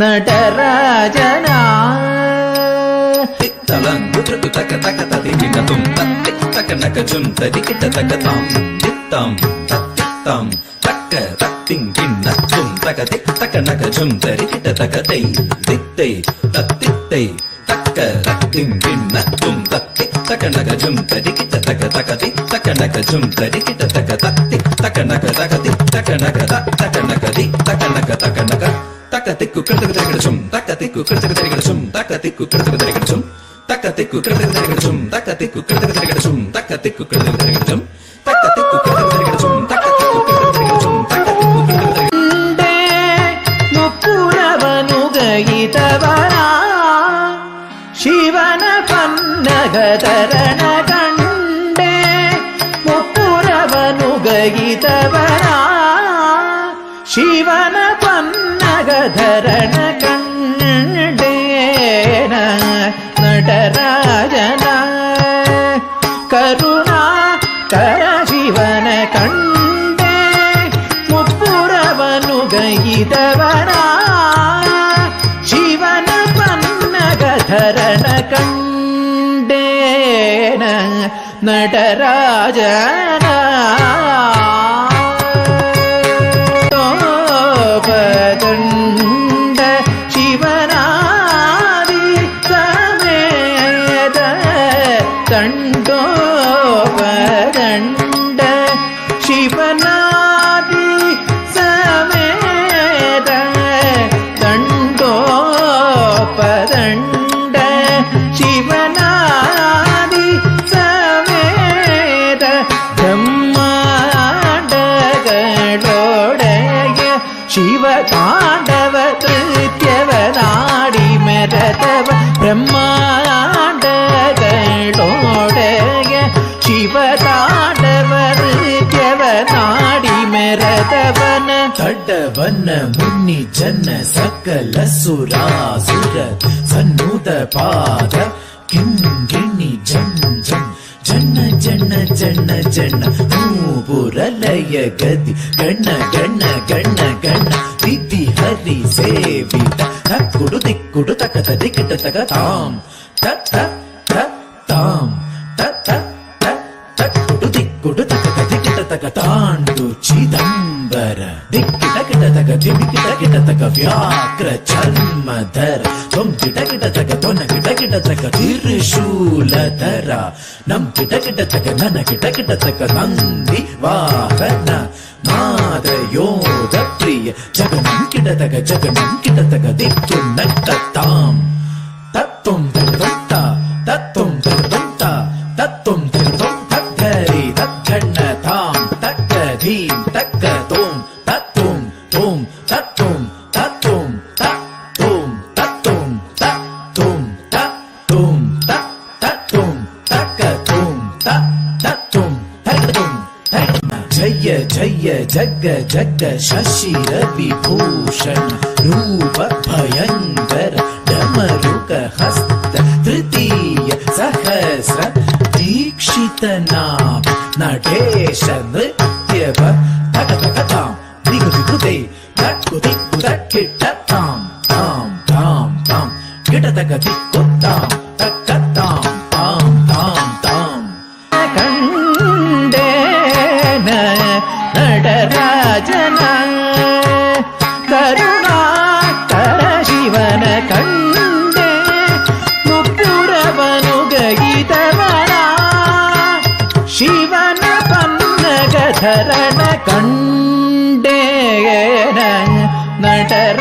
நடராஜன தலங்கு தக்க தக்க ததிகிட தும் தத்தி தக்க நக ஜும் ததிகிட தக்க தாம் தித்தாம் தத்தித்தாம் தக்க தத்திங் கிண்ண தும் தக்க திக் தக்க நக ஜும் ததிகிட தக்க தை தித்தை தத்தித்தை தக்க தத்திங் கிண்ண தும் தத்தி தக்க நக ஜும் ததிகிட தக்க தக்க திக் தக்க நக ஜும் ததிகிட தக்க தத்தி தக்க நக தக்க திக் தக்க நக தக்க நக திக் தக்க நக தக்க நக தக்க திக்கு கிடதக தரிகடசும் தக்க திக்கு கிடதக தரிகடசும் தக்க திக்கு கிடதக தரிகடசும் தக்க திக்கு கிடதக தரிகடசும் தக்க திக்கு கிடதக தரிகடசும் தக்க திக்கு கிடதக தரிகடசும் தக்க திக்கு கிடதக தரிகடசும் தக்க திக்கு கிடதக தரிகடசும் தக்க திக்கு கிடதக கண்டே முப்புரவனுகையிதவனா ಶಿವನ ಪನ್ನಗಧರಣ ಕಂಡೆ ಮುಪ್ಪುರವನುಗೈದವನ ಶಿವನ ಪನ್ನಗಧರಣ ಕಂಡೇನ நடராஜನ ಕರುಣಾ ಕರ ಶಿವನ ಕಂಡೆ ಮುಪ್ಪುರವನುಗೈದವನ ಶಿವನ ಪನ್ನಗಧರಣ ಕಂಡೇನ நடராஜன ಪದಂಡ ಶಿವನಾದಿ ಸಮೇತ ದಂಡೋಪದಂಡ ಶಿವನಾದಿ ಸಮೇತ ದಂಡೋಪದಂಡ ಶಿವನಾದಿ ಸಮೇತ ಬ್ರಹ್ಮಾಂಡಗಳೊಡೆಯ ಶಿವ ತಾಂಡವ ನೃತ್ಯವನಾಡಿ ಮೆರೆದವ ಬ್ರಹ್ಮಾಂಡಗಳೊಡೆಯ ಶಿವ ತಾಂಡವ ನೃತ್ಯವನಾಡಿ ಮೆರೆದವನ ತಡ್ಡವನ ಮುನ್ನಿ ಜನ ಸಕಲ ಸುರಾಸುರ ಸನ್ನುದ ಪಾದ ಕಿಂಗಿಣಿ ಜನ್ ಜನ್ ಜನ್ನ ಜನ್ನ ಜನ್ನ ಜನ್ನ ಮೂಪುರಲಯ ಗದಿ ಗಣ್ಣ ಗಣ್ಣ ಗಣ್ಣ ಗಣ್ಣ ವಿಧಿ ಹರಿ ಸೇವಿತ ತಕ್ಕುಡು ದಿಕ್ಕುಡು ತಕತ ದಿಕ್ಕಟ ತಗ ತಾಮ್ ತತ್ತ ತಾಮ್ ತತ್ತ ತಕ್ಕುಡು ದಿಕ್ಕುಡು ತಕತ ದಿಕ್ಕಟ ತಗ ತಾಂಡು ಚಿದಂಬರ ದಿಕ್ಕಿಟ ಕಿಟ ತಗ ದಿಕ್ಕಿಟ ಕಿಟ ತಗ ವ್ಯಾಘ್ರ ಚರ್ಮಧರ ತ್ವಂ ಕಿಟ ಕಿಟ ತಗ ತ್ವನ ಕಿಟ ಕಿಟ ತಗ ತ್ರಿಶೂಲಧರ ನಂ ಕಿಟ ಕಿಟ ತಗ ನನ ಕಿಟ ಕಿಟ ತಗ ನಂದಿ ವಾಹನ ನಾದ ಯೋಗ ಪ್ರಿಯ ಜಗನಂ ಕಿಟ ತಗ ದಿಕ್ಕು ನಟ್ಟ ತಾಂ ತತ್ವಂ ತಗದೊಂತ ತತ್ವಂ ತಗದೊಂತ ತತ್ವಂ ತಗದೊಂ ತಕ್ಕರಿ ತಕ್ಕಣ್ಣ ತಾಂ ತಕ್ಕ ಧೀಂ ತಕ್ಕ ತೋಂ ತತ್ವಂ ತೋಂ ತತ್ವಂ ತತ್ವಂ ತತ್ವಂ ತತ್ವಂ ತತ್ವಂ ತತ್ವಂ ತತ್ವಂ ತಕ್ಕ ತೋಂ ತತ್ವಂ ತತ್ವಂ ಜಯ ಜಯ ಜಗ್ಗ ಜಗ್ಗ ಶಶಿ ವಿಭೂಷಣ ರೂಪ ಭಯಂಕರ ಡಮರುಕ ಹಸ್ತ ತೃತೀಯ ಸಹಸ್ರ ದೀಕ್ಷಿತ ನಾಮ ನಟೇಶ ನೃತ್ಯವ ತಗ ತಗ ತಾಂ ದಿಗು ದಿಗು ದೇ ತಕ್ಕು ದಿಕ್ಕು ತಕ್ಕಿಟ್ಟ ತಾಂ ತಾಂ ತಾಂ ತಾಂ ಗಿಡ ತಗ ದಿಕ್ಕು ತಾಂ ತಕ್ಕ ತಾಂ ತಾಂ ತಾಂ ತಾಂ ಕಂಡೇನ நடராஜன கருணாಕರ ಶಿವನ ಕಂಡೆ ಮುಪ್ಪುರವನುಗೈದವನ ಶಿವನ ಪನ್ನಗಧರಣ ಕಂಡೇನ நடராஜன